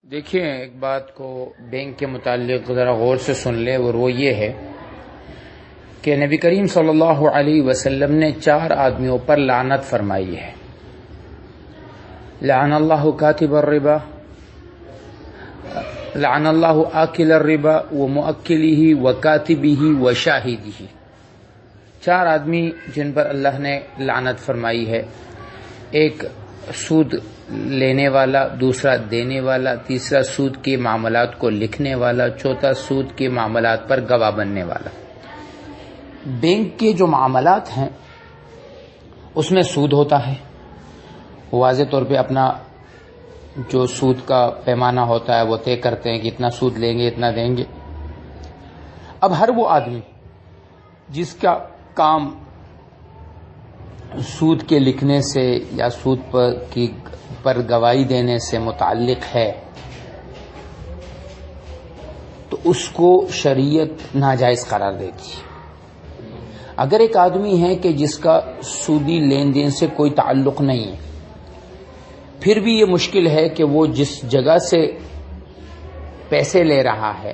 دیکھیں، ایک بات کو بینک کے متعلق ذرا غور سے سن لیں، اور وہ یہ ہے کہ نبی کریم صلی اللہ علیہ وسلم نے 4 آدمیوں پر لعنت فرمائی ہے۔ لعن اللہ کاتب الربا، لعن اللہ آکل الربا ومؤکلہ وکاتبہ وشاہدہ۔ 4 آدمی جن پر اللہ نے لعنت فرمائی ہے، ایک سود لینے والا، دوسرا دینے والا، تیسرا سود کے معاملات کو لکھنے والا، چوتھا سود کے معاملات پر گواہ بننے والا۔ بینک کے جو معاملات ہیں اس میں سود ہوتا ہے، واضح طور پہ اپنا جو سود کا پیمانہ ہوتا ہے وہ طے کرتے ہیں کہ اتنا سود لیں گے، اتنا دیں گے۔ اب ہر وہ آدمی جس کا کام سود کے لکھنے سے یا سود پر گواہی دینے سے متعلق ہے، تو اس کو شریعت ناجائز قرار دیتی ہے۔ اگر ایک آدمی ہے کہ جس کا سودی لین دین سے کوئی تعلق نہیں ہے، پھر بھی یہ مشکل ہے کہ وہ جس جگہ سے پیسے لے رہا ہے،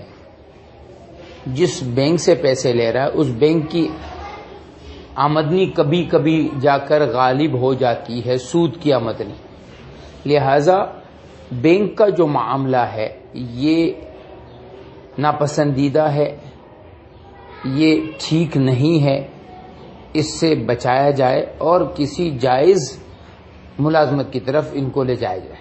جس بینک سے پیسے لے رہا ہے، اس بینک کی آمدنی کبھی کبھی جا کر غالب ہو جاتی ہے سود کی آمدنی۔ لہذا بینک کا جو معاملہ ہے یہ ناپسندیدہ ہے، یہ ٹھیک نہیں ہے، اس سے بچایا جائے اور کسی جائز ملازمت کی طرف ان کو لے جایا جائے۔